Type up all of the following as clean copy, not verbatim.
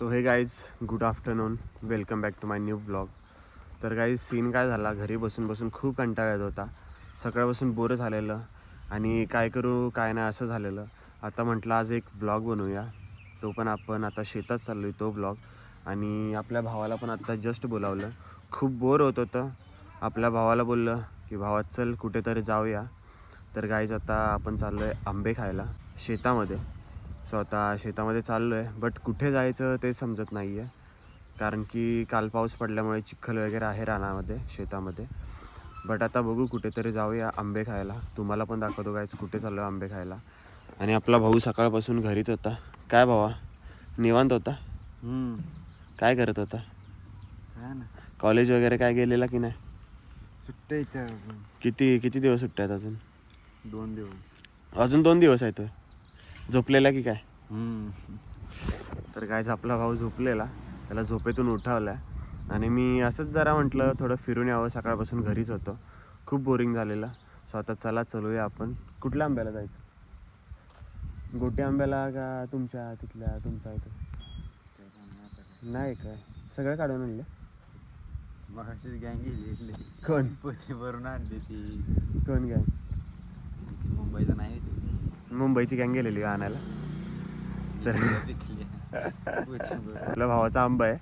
So hey guys, good afternoon, welcome back to my new vlog. तर guys scene काय झाला, घरी बसून बसून खूप कंटाळा येत होता. सकाळपासून बोर झालेलं आणि काय करू काय नाही असं झालेलं. आता म्हटलं आज एक व्लॉग बनवूया. तो पण आपण आता शेतात चाललो आहे तो व्लॉग. आणि आपल्या भावाला पण आता जस्ट बोलावलं. खूप बोर होत होतं. आपल्या भावाला बोललं की भावात चल कुठेतरी जाऊया. तर गाईज आता आपण चाललो आहे आंबे खायला शेतामध्ये. सो आता शेतामध्ये चाललो आहे, बट कुठे जायचं ते समजत नाही आहे. कारण की काल पाऊस पडल्यामुळे चिखल वगैरे आहे रानामध्ये शेतामध्ये. बट आता बघू कुठेतरी जाऊया आंबे खायला. तुम्हाला पण दाखवतो गाईज कुठे चाललो आंबे खायला. आणि आपला भाऊ सकाळपासून घरीच होता. काय भावा, निवांत होता? काय करत होता? काय ना, कॉलेज वगैरे काय गेलेला की नाही? सुट्ट्या इथे अजून किती किती दिवस सुट्ट्या आहेत अजून? 2 दिवस. अजून 2 दिवस आहेत. झोपलेला की काय? हम्म. तर गाईज आपला भाऊ झोपलेला, त्याला झोपेतून उठवला. आणि मी असंच जरा म्हटलं थोडं फिरून यावं, सकाळपासून घरीच होतो, खूप बोरिंग झालेलं. सो आता चला चलूया आपण. कुठल्या आंब्याला जायचं? गोटे आंब्याला का तुमच्या तिथल्या तुमचा इथं? नाही काय सगळं काढून आणले? मग अशीच गँग गेली. कोण पोती भरून आणली ती. कोण गँग? मुंबईचं नाही होती. मुंबईची गँग गेलेली आणायला. तर पिकली पोती भरून. आपल्या भावाचा आंबा आहे,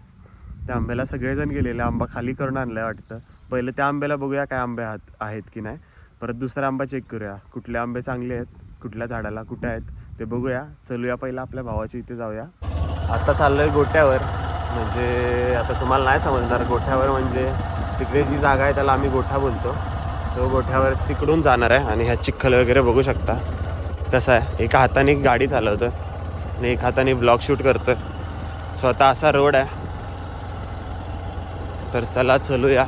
त्या आंब्याला सगळेजण गेलेले. आंबा खाली करून आणलाय वाटतं. पहिलं त्या आंब्याला बघूया काय आंबे आहेत की नाही. परत दुसरा आंबा चेक करूया, कुठले आंबे चांगले आहेत, कुठल्या झाडाला कुठे आहेत ते बघूया. चलूया पहिला आपल्या भावाच्या इथे जाऊया. आता चाललो आहे गोट्यावर. म्हणजे आता तुम्हाला नाही समजणार, गोठ्यावर म्हणजे तिकडे जी जागा आहे त्याला आम्ही गोठा बोलतो. सो गोठ्यावर तिकडून जाणार आहे. आणि ह्या चिखल वगैरे बघू शकता कसं आहे. एका हाताने गाडी चालवतो आणि एक हाताने ब्लॉग शूट करतो. सो आता असा रोड आहे. तर चला चलूया.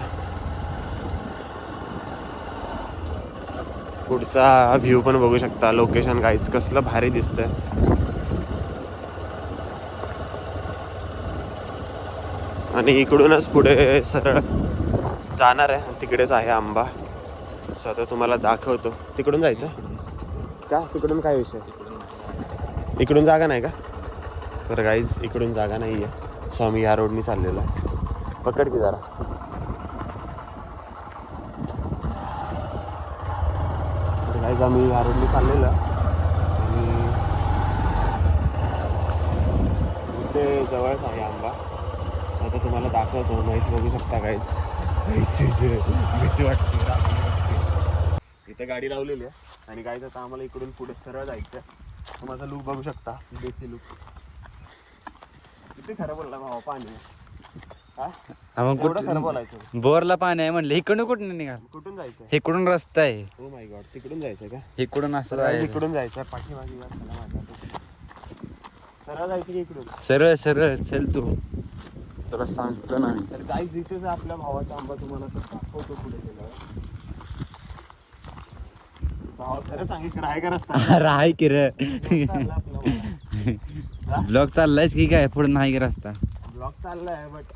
पुढचा व्ह्यू पण बघू शकता. लोकेशन गाईज कसलं भारी दिसतंय. आणि इकडूनच पुढे सरळ जाणार आहे आणि तिकडेच आहे आंबा. सो आता तुम्हाला दाखवतो. तिकडून जायचं का? तिकडून काय विषय? इकडून जागा नाही का? तर गाईज इकडून जागा नाही आहे. सो आम्ही या रोडनी चाललेलो आहे. पकड की जरा. तर गाईज आम्ही या रोडनी चाललेलो आहे. आणि इथे जवळच आहे आंबा. आता तुम्हाला दाखवतो. म्हैस बघू शकता गाईज. भीती वाटते. इथे गाडी लावलेली आहे आणि गाईज आता आम्हाला इकडून पुढे सरळ जायचं आहे. माझा लुक बघू शकता, देसी लुक. किती खरं बोलला भावा, पाणी एवढं खरं बोलायचं. बोरला पाणी आहे म्हणलं. इकडून कुठून निघाल? कुठून जायचं? इकडून रस्ता आहे. हो माय गॉड, तिकडून जायचं का? इकडून असं सरळ जायचं. इकडून जायचं. पाठीमागे सरळ जायचं की इकडून? सरळ सरळ चल तू, तुला सांगतो ना. तर गाईज इथेच आपल्या भावाचा आंबा तुम्हाला तर दाखवतो पुढे गेल्यावर. भावा खरं सांग, इकडे आहे का रस्ता? राहाय की रे. आपला ब्लॉग चाललायच की काय? पुढे नाही की रस्ता. ब्लॉग चाललाय बट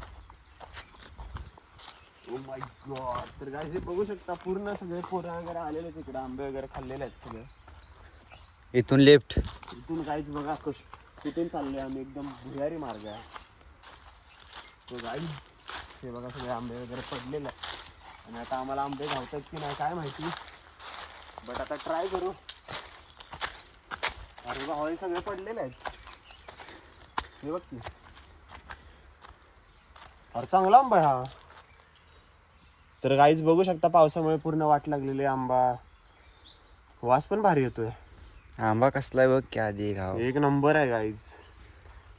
ओ माय गॉड. तर गाईज बघू शकता पूर्ण सगळे पोरं वगैरे आलेले तिकडे, आंबे वगैरे खाल्लेले आहेत सगळे. इथून लेफ्ट. इथून गाईज बघा तिथून चाललोय आम्ही. एकदम भुयारी मार्ग आहे तो गाईज. हे बघा सगळे आंबे वगैरे पडलेले आहेत. आणि आता आम्हाला आंबे घावतात की नाही काय माहिती, बट आता ट्राय करू. अरे बा, हे सगळे पडलेले आहेत. हे बघ की, अरे चांगला आंबा आहे हा. तर गाईज बघू शकता पावसामुळे पूर्ण वाट लागलेली आंबा. वास पण भारी येतोय. आंबा कसलाय बघ की आधी गाव. एक नंबर आहे गाईज.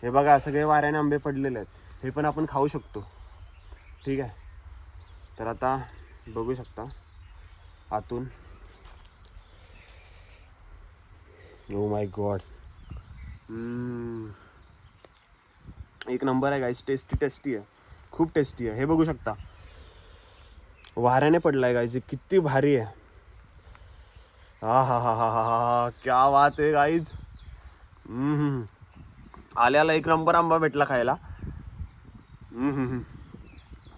हे बघा सगळे वाऱ्याने आंबे पडलेले आहेत. हे पण आपण खाऊ शकतो. ठीक आहे. तर आता बघू शकता आतून. ओ माय गॉड, एक नंबर आहे गाईज. टेस्टी आहे, खूप टेस्टी आहे. हे बघू शकता वाऱ्याने पडलाय गाईज. किती भारी आहे. हा हा हा हा हा हा, क्या बात आहे गाईज. आल्याला एक नंबर आंबा भेटला खायला.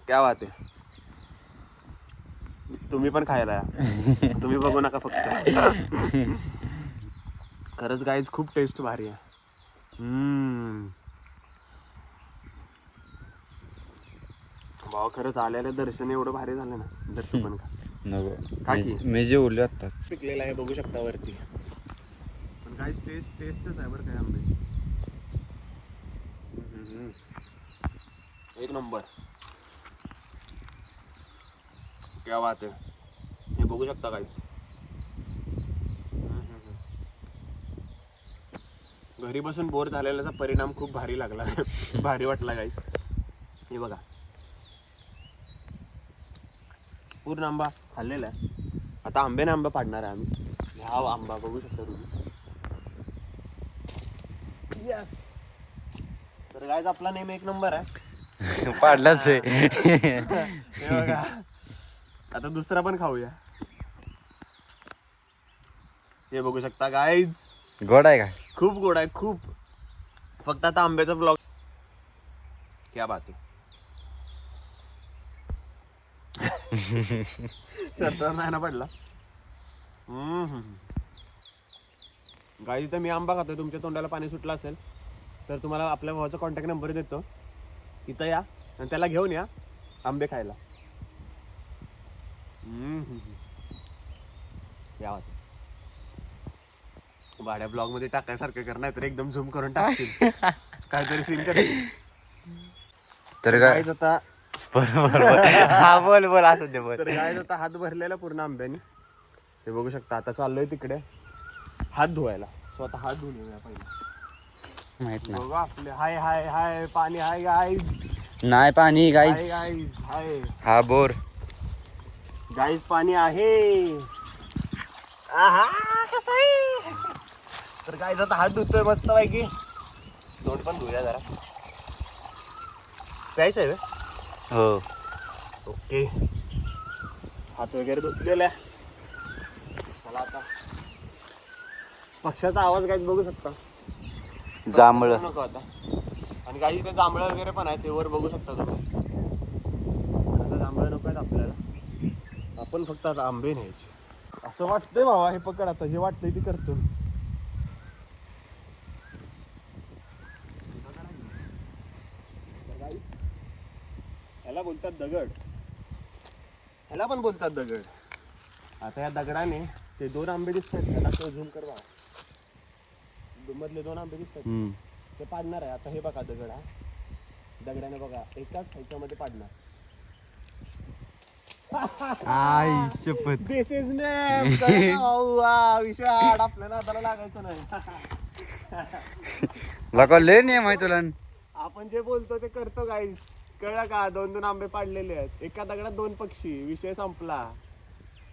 क्या बात आहे. तुम्ही पण खायला या. तुम्ही बघू नका फक्त. खरंच गाईज खूप टेस्ट भारी आहे. भावा खरंच आलेलं दर्शन एवढं भारी झालं ना. दर्शन पण का नको काकी. मी जेवलो आत्ताच. पिकलेला आहे बघू शकता वरती. पण काय टेस्टच आहे बरं काय आंब्याची. एक नंबर. क्या बात आहे. हे बघू शकता काहीच. घरी बसून बोर झालेल्याचा परिणाम खूप भारी लागला. भारी वाटला काहीच. हे बघा पूर्ण आंबा खाल्लेला आहे. आता आंब्याने आंबा पाडणार आहे आम्ही. हा आंबा बघू शकता तुम्ही. यस. तर गाईज आपला नेम एक नंबर आहे. पाडलाच आहे. हे बघा आता दुसरा पण खाऊया. हे बघू शकता गाईज. गोड आहे का? खूप गोड आहे खूप. फक्त आता आंब्याचा ब्लॉग. क्या बात आहे. शर्टावर नाही ना पडला. गाईज तर मी आंबा खातोय. तुमच्या तोंडाला पाणी सुटलं असेल तर तुम्हाला आपल्या भावाचा कॉन्टॅक्ट नंबर देतो. इथं या आणि त्याला घेऊन या आंबे खायला. या भाड्या ब्लॉग मध्ये टाकायसारखं कर, नाही तर एकदम झूम करून टाकतील. काहीतरी सीन करतील. तर काय गाईज आता बरोबर. हा बोल बोल असं दे बोल. तर गाईज आता हात भरलेला पूर्ण आंब्याने. हे बघू शकता. आता चाललोय तिकडे हात धुवायला. स्वतः हात धुवून येऊया पहिले. माहित नाही. बघू आपले. हाय हाय हाय पाणी हाय गाईज. नाही पाणी हाय गाईच. गाईज हाय हा बोर. गाईज पाणी आहे. आहा कसं आहे. तर गाईज आता हात धुतोय मस्त पैकी. तोंड पण धुया जरा. प्यायचं आहे. हो ओके. हात वगैरे धुतलेला आहे. चला आता पक्ष्याचा आवाज गाईज बघू शकता. जांभळ. नको आता. आणि काही ते जांभळं वगैरे पण आहे ते वर बघू शकता तुम्ही. आता जांभळं नको आहेत आपल्याला. आपण फक्त आता आंबे न्यायचे. असं वाटतंय भावा. हे पकड आता. जे वाटतंय ते करतो. ह्याला बोलतात दगड. ह्याला पण बोलतात दगड. आता या दगडाने ते दोन आंबे दिसतात. त्याला झूम कर बघा. मधले दोन आंबे दिसतात ते पाडणार आहे. आता हे बघा दगड. हा दगडाने बघा एकाच ह्याच्यामध्ये पाडणार. आई शपथ. दिस इज नेम. विषय हाड. आपल्या नादाला लागायचं नाही. लका लय नेम आहे तुला. आपण जे बोलतो ते करतो गाईस. कळलं का. दोन दोन आंबे पाडलेले आहेत. एका दगडात दोन पक्षी. विषय संपला.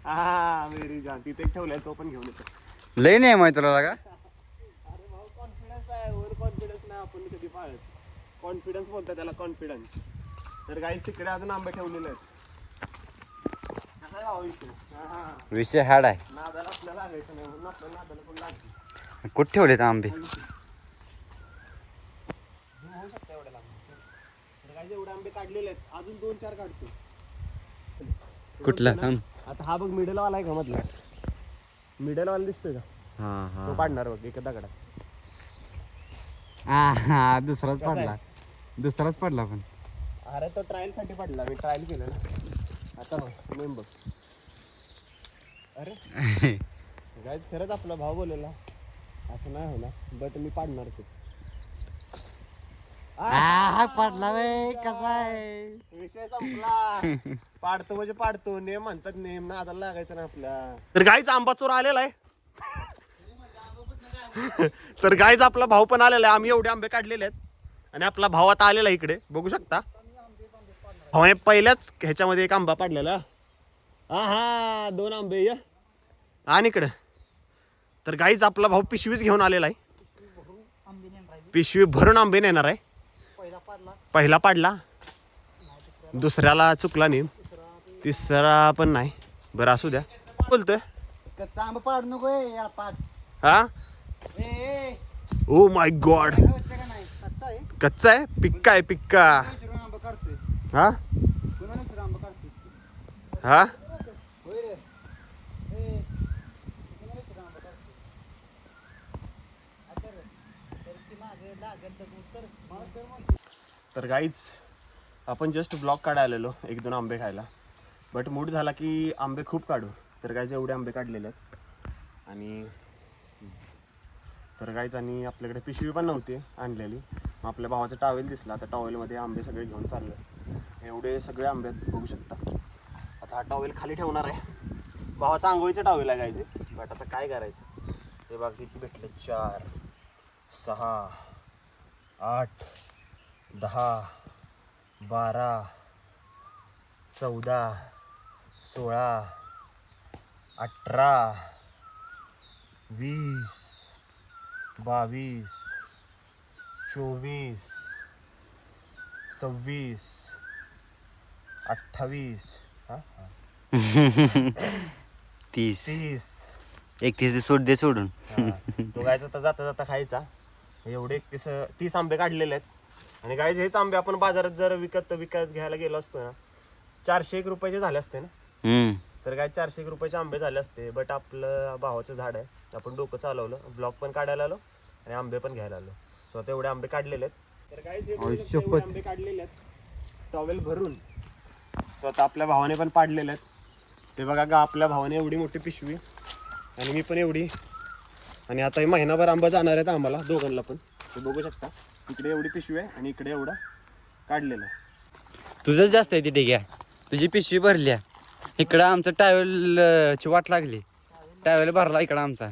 हा मेरी जान. तिथे ठेवलाय तो पण घेऊन येतो. लय नेम आहे तुला लगा. अरे भाऊ कॉन्फिडन्स आहे. ओव्हर कॉन्फिडन्स नाही आपण कधी पाळत. कॉन्फिडन्स बोलतात त्याला. कॉन्फिडन्स. तर गाईस तिकडे अजून आंबे ठेवलेले आहेत. कसा आहे भाऊ विषय. विषय हाड आहे. नादाला आपल्याला लागायचं नाही म्हणून आपल्या नादाला पण लागते. कुठे ठेवलेत आंबे? होऊ शकतं एवढ्या लांब. तर गाईस एवढे आंबे काढलेले आहेत. अजून 2-4 काढतो. कुठला? आता हा बघ मिडल वाला आहे का मधला. मिडल वाला दिसतोय का. तो पाडणार बघ एका दगडात. हा दुसराच कसा आहे? पडला. दुसराच पडला पण. अरे तो ट्रायल साठी पडला. मी ट्रायल केलं ना. आता बघ नेम बघ. अरे गाईज खरंच आपला भाव बोललेला असं नाही होणार. बट मी पाडणार ते. पडला वे कसा आहे. विषय संपला. पाडतो म्हणजे पाडतो. नेम म्हणतात. नेम ना आता लागायचं ना आपल्या. तर गाईच आंबा चोर आलेला आहे. तर गाईज आपला भाऊ पण आलेला आहे. आम्ही एवढे आंबे काढलेले आहेत आणि आपला भाव आता आलेला इकडे बघू शकता. भावाने पहिल्याच ह्याच्यामध्ये एक आंबा पाडलेला. हा 2 आंबे या आणि इकडं. तर गाईज आपला भाऊ पिशवीच घेऊन आलेला आहे. पिशवी भरून आंबे नेणार आहे. पहिला पाडला. दुसऱ्याला चुकला नेम. तिसरा पण नाही. बरं असू द्या. बोलतोय कच्चा आंबा पाड नको पाड. हा. Oh my God. कच्चा आहे. पिक्का आहे पिक्का. हा हा. तर गाईच आपण जस्ट ब्लॉग काढायला आलेलो 1-2 आंबे खायला, बट मूड झाला की आंबे खूप काढू. तर गाईज एवढे आंबे काढलेले आहेत. आणि तर गाईज आणि आपल्याकडे पिशवी पण नव्हती आणलेली. मग आपल्या भावाचा टॉवेल दिसला, तर टॉवेलमध्ये आंबे सगळे घेऊन चालले. एवढे सगळे आंबे आहेत बघू शकता. आता हा टॉवेल खाली ठेवणार आहे. भावाचा आंघोळीचा टॉवेल आहे गाईज, बट आता काय करायचं. हे बघा किती भेटले, 4, 6, 8, 10, 12, 14, 16, 18, 20, 22, 24, 26, 28, 30 30. 31 सोड दे सोडून. तो गायचा तर जाता जाता खायचा. एवढे 30 आंबे काढलेले आहेत. आणि गायचे हेच आंबे आपण बाजारात जर विकत घ्यायला गेलो असतो ना, 401 रुपयाचे झाले असते ना. तर काय 401 रुपयाचे आंबे झाले असते. बट आपलं भावाचं झाड आहे, आपण डोकं चालवलं, ब्लॉग पण काढायला आलो आणि आंबे पण घ्यायला आलो. सो आता एवढे आंबे काढलेले आहेत. तर काय एवढे आंबे काढलेले आहेत टॉवेल भरून. सो आता आपल्या भावाने पण पाडलेले आहेत. ते बघा का, आपल्या भावाने एवढी मोठी पिशवी आणि मी पण एवढी. आणि आता हे महिनाभर आंबा जाणार आहेत आम्हाला दोघांना पण. ते बघू शकता, इकडे एवढी पिशवी आहे आणि इकडे एवढा काढलेला आहे. तुझंच जास्त आहे ती ठीक आहे. तुझी पिशवी भरली आहे. इकडं आमचं टावेल ची वाट लागली. टावेल भरला इकडं आमचा.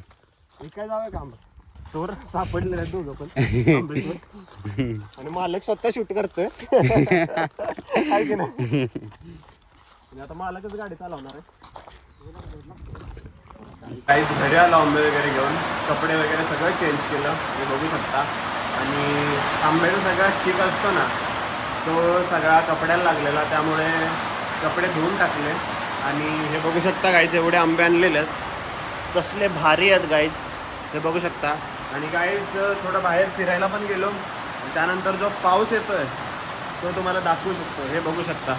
काय जाऊया का आंबा चोर सापडलेले आहेत दोघं पण आंबे चोर. आणि मालक स्वतः शूट करतोय आहे की नाही. आणि आता मालकच गाडी चालवणार आहे. काही घरी आलो आंबे वगैरे घेऊन, कपडे वगैरे सगळं चेंज केलं, हे बघू शकता. आणि आंब्याचा सगळा चीक असतो ना, तो सगळा कपड्याला लागलेला, त्यामुळे कपडे धुवून टाकले. आणि हे बघू शकता गाईज, एवढे आंबे आणलेले आहेत, कसले भारी आहेत गाईज, हे बघू शकता. आणि गाईज थोडं बाहेर फिरायला पण गेलो. त्यानंतर जो पाऊस येतोय तो तुम्हाला दाखवू शकतो. हे बघू शकता,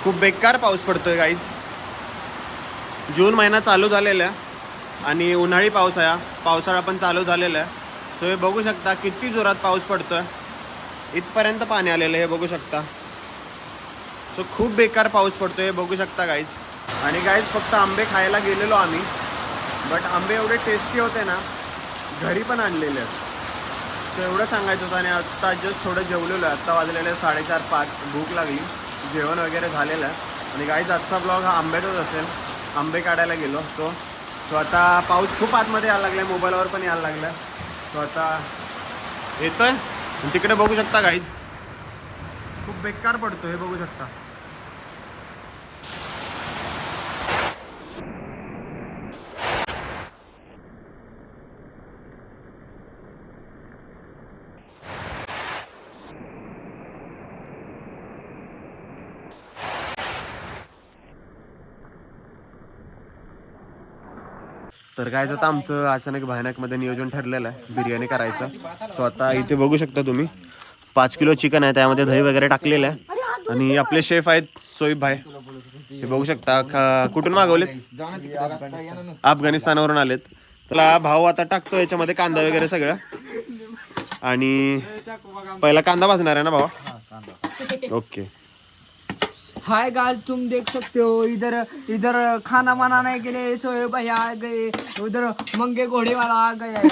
खूप बेकार पाऊस पडतोय गाईज. जून महिना चालू झालेला आहे आणि उन्हाळी पावसाळा पण चालू झालेला आहे. सो हे बघू शकता किती जोरात पाऊस पडतोय. इथपर्यंत पाणी आलेलं आहे, हे बघू शकता. सो खूप बेकार पाऊस पडतोय, हे बघू शकता गाईज. आणि गाईज फक्त आंबे खायला गेलेलो आम्ही, बट आंबे एवढे टेस्टी होते ना, घरी पण आणलेले आहेत. तर एवढं सांगायचं होतं. आणि आत्ता जस्ट थोडं जेवलेलो आहे. आत्ता वाजलेले 4:30-5, भूक लागली, जेवण वगैरे झालेलं आहे. आणि गाईज आजचा ब्लॉग हा आंब्याचाच असेल. आंबे काढायला गेलो सो आता पाऊस खूप आतमध्ये यायला लागला आहे, मोबाईलवर पण यायला लागला. सो आता येतोय. तिकडे बघू शकता गाईज, खूप बेकार पडतो, हे बघू शकता. तर काय आता आमचं अचानक भयानकमध्ये नियोजन ठरलेलं आहे बिर्याणी करायचं. सो आता इथे बघू शकता तुम्ही 5 किलो चिकन आहे, त्यामध्ये दही वगैरे टाकलेलं आहे. आणि आपले शेफ आहेत सोईब भाई, हे बघू शकता. कुठून मागवलेत? अफगाणिस्तानावरून आलेत. त्याला भाऊ आता टाकतो याच्यामध्ये कांदा वगैरे सगळं. आणि पहिला कांदा भाजणार आहे ना भावा? ओके. हाय गाइस, तुम देख सकते हो इधर इधर खाना बनाने के लिए सोए भैया आ गए, उधर मंगे घोड़े वाला आ गया है।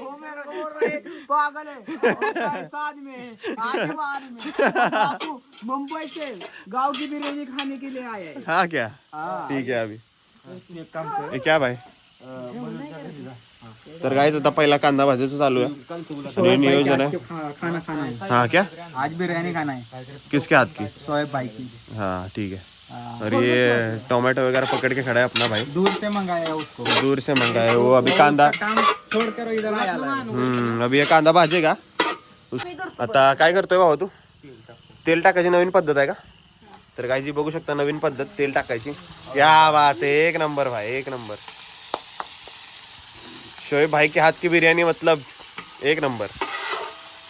वो मेरे को बोल रहे पागल है, साथ में आदिवासी में बापू मुंबई से गांव की बिरयानी खाने के लिए आए हैं। हाँ क्या? ठीक है. अभी ये क्या भाई? तर गाइस आता पहिला कांदा भाजायचं चालू आहे आणि नियोजन आहे. खाना खाना है हाँ क्या? आज बिरयानी खाना है किसके हाथ की? सोएब भाई की। हाँ ठीक है. और ये टोमेटो वगैरह पकड़ के खड़ा है अपना भाई, दूर से मंगाया है उसको, दूर से मंगाया है वो. अभी कांदा काम छोड़कर इधर आया है। अभी ये कांदा भाजेगा. आता काय करतोय भाऊ तू? तेल टाकायची नवीन पद्धत आहे का? तर गायची बघू शकता नवीन पद्धत, तेल टाकायची. क्या बात है, एक नंबर भाई, एक नंबर. शोएब भाई के हाथ की बिरयानी मतलब एक नंबर.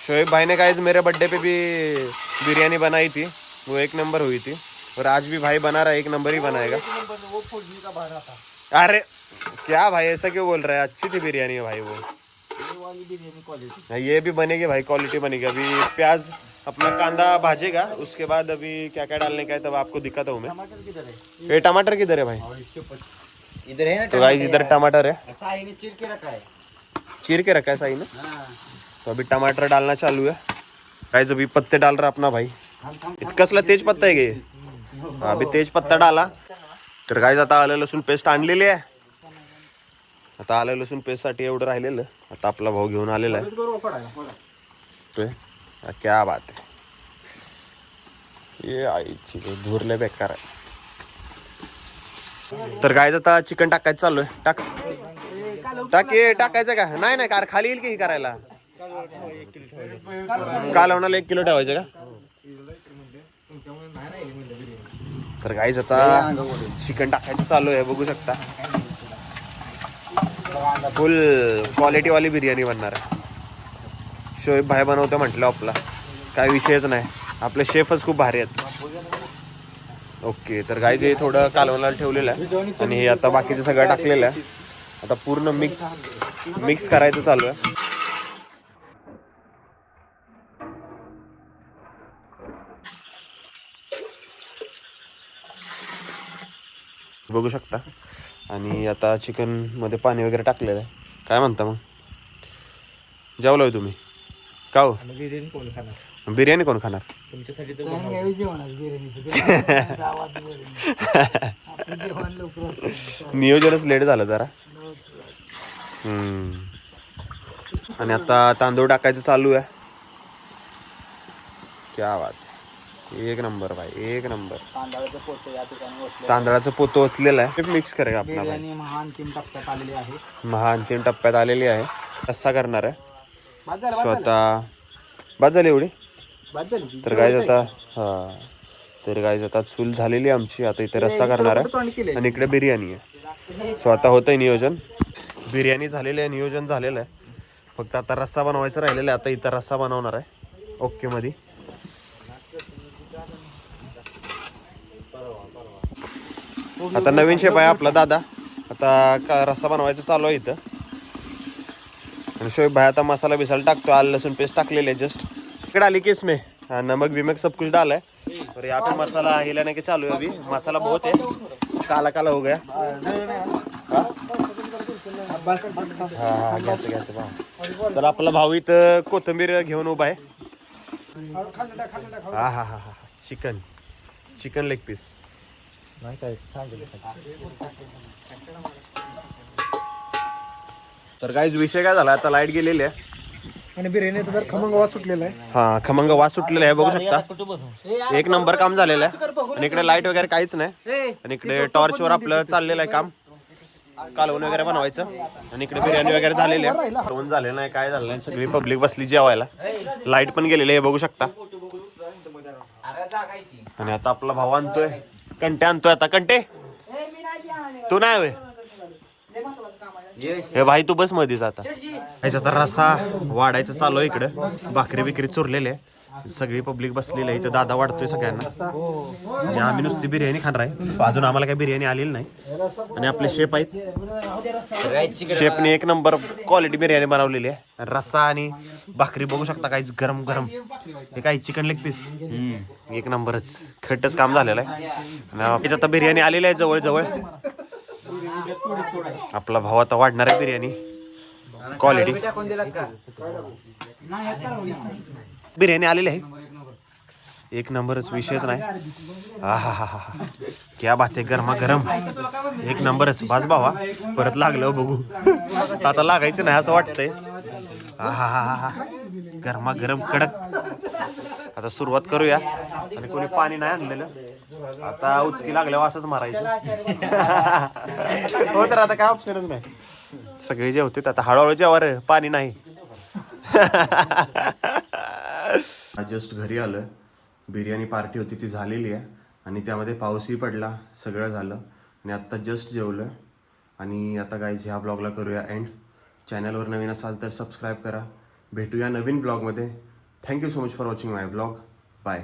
शोएब भाई ने गाइस मेरे बर्थडे पे भी बिरयानी बनाई थी, वो एक नंबर हुई थी. और आज भी भाई बना रहा है, एक नंबर ही बनाएगा. अरे क्या भाई ऐसा क्यों बोल रहा है? अच्छी थी बिरयानी भाई वो. ये भी बनेगी भाई, क्वालिटी बनेगी। अभी प्याज अपना कांदा भाजेगा, उसके बाद अभी क्या क्या डालने का है तब आपको दिखाता हूँ मैं। ये टमाटर किधर है भाई? इधर है ना तो गाइस इधर टमाटर है, साही ने चीर के रखा है। चीर के रखा है साही ने। तो अभी टमाटर डालना चालू है गाइस। अभी पत्ते डाल रहा अपना भाई, कसला तेज पत्ता आहे गे। अभी तेज पत्ता डाला तर गाइस आता आलं लसूण पेस्ट आणलेली आहे। आता आलं लसूण पेस्ट साठी एवढं राहिलेलं, आता आपला भाऊ घेऊन आलेला आहे। क्या बात आहे, ये आईची धुरले बेकार आहे। तर गाइस आता चिकन टाकायचं चालू आहे। टाक टाक, हे टाकायचं का? नाही नाही कार खाली येईल की ही करायला। कालवणाला 1 किलो ठेवायचं का? तर गाइस आता चिकन टाकायचं चालू आहे, बघू शकता। फुल क्वालिटी वाली बिर्याणी बनणार आहे। शोएब भाई बनवतो म्हटलं आपला, काय विषयच नाही, आपले शेफच खूप भारी आहेत। ओके, तर गाइस हे थोडं कालवणाला ठेवलेलं आहे आणि हे आता बाकीचं सगळं टाकलेलं आहे। आता पूर्ण मिक्स करायचं चालू आहे। बघू शकता। आणि आता चिकन मध्ये पाणी वगैरे टाकलेलं आहे। काय म्हणता मग, जेवलोय तुम्ही का हो? बिर्याणी कोण खाणार? नियोजनच लेट झालं जरा। आणि आता तांदूळ टाकायचं चालू आहे। क्या बात, एक नंबर भाई, एक नंबर। तांदळाचं पोतं ओतलेलं आहे, मिक्स करेगा आपला भाई। महाअंतिम टप्प्यात आलेली आहे। रस्सा करणार आहे स्वतः। बाद झाली एवढी? तर गाइस आता तर गाइस आता चूल झालेली आमची। आता इथे रस्सा करणार आहे आणि इकडे बिर्याणी आहे। स्वतः होतंय नियोजन, बिर्याणी झालेली आहे, नियोजन झालेलं आहे, फक्त आता रस्सा बनवायचं राहिलेलं आहे। आता इथं रस्सा बनवणार आहे ओके मध्ये। आता नवीन शेफ आहे आपला दादा, आता रस्सा बनवायचं चालू आहे इथं। आणि शोएब भाई आता मसाला बिसाला टाकतो, आलं लहसुन पेस्ट टाकलेले जस्ट। इकडे आली की इसमें नमक बिमक सब कुछ डाला है और यहाँ पे मसाला हिलाने के चालू है। अभी मसाला बहुत है, काला काला हो गया। हाँ घ्यायचं भाऊ। तर आपला भाऊ इथं कोथिंबीर घेऊन उभा आहे। हा हा हा हा, चिकन लेग पीस। तर गाइस विषय काय झाला, आता लाईट गेलेली आहे आणि बिर्याणीचा जर खमंग वास सुटलेला आहे। हा, खमंग वास सुटलेला आहे, बघू शकता। एक नंबर काम झालेलं आहे। आणि इकडे लाईट वगैरे काहीच नाही, आणि इकडे टॉर्चवर आपलं चाललेलं आहे काम, कालवण वगैरे बनवायचं। आणि इकडे बिर्याणी वगैरे झालेली आहे, जेवण झालेलं नाही, काय झालं नाही, सगळी पब्लिक बसली जेवायला। लाईट पण गेलेली आहे, बघू शकता। आणि आता आपला भाऊ आणतोय, कंटे आणतोय। आता कंटे तू नाही होय? हे भाई तू बस मध्येच। आता आता रस्सा वाढायचं चालू आहे, इकडं भाकरी बिकरी चुरलेले आहे, सगळी पब्लिक बसलेली आहे। इथं दादा वाढतोय सगळ्यांना, आणि आम्ही नुसती बिर्याणी खाणार आहे, अजून आम्हाला काही बिर्याणी आलेली नाही। आणि आपले शेफ आहेत, शेफने एक नंबर क्वालिटी बिर्याणी बनवलेली आहे। रस्सा आणि भाकरी बघू शकता, काहीच गरम गरम। हे काही चिकन लेग पीस, एक नंबरच खटच काम झालेलं आहे। आणि आता बिर्याणी आलेली आहे जवळ जवळ। आपला भाव आता वाढणार आहे बिर्याणी क्वालिटी। बिर्याणी आलेली आहे, एक नंबरच, विषयच नाही। हा हा हा हा, क्या बात आहे, गरमा गरम, एक नंबरच। बास भावा, परत लागलं बघू, आता लागायचं नाही असं वाटतंय। हा हा हा हा, गरमा गरम कडक। आता सुरुवात करूया। आणि कोणी पाणी नाही आणलेलं, आता उचकी लागल्यावर असंच मारायचं। हो, तर आता काय ऑप्शनच नाही, सगळे जेवते आता हळूहळू जेवार, पाणी नाही। जस्ट घरी आलं, बिर्याणी पार्टी होती ती झालेली आहे, आणि त्यामध्ये पाऊसही पडला, सगळं झालं। आणि आत्ता जस्ट जेवलं। आणि आता गाईज ह्या ब्लॉगला करूया एंड। चॅनलवर नवीन असाल तर सबस्क्राईब करा। भेटूया नवीन ब्लॉगमध्ये। Thank you so much for watching my blog. Bye.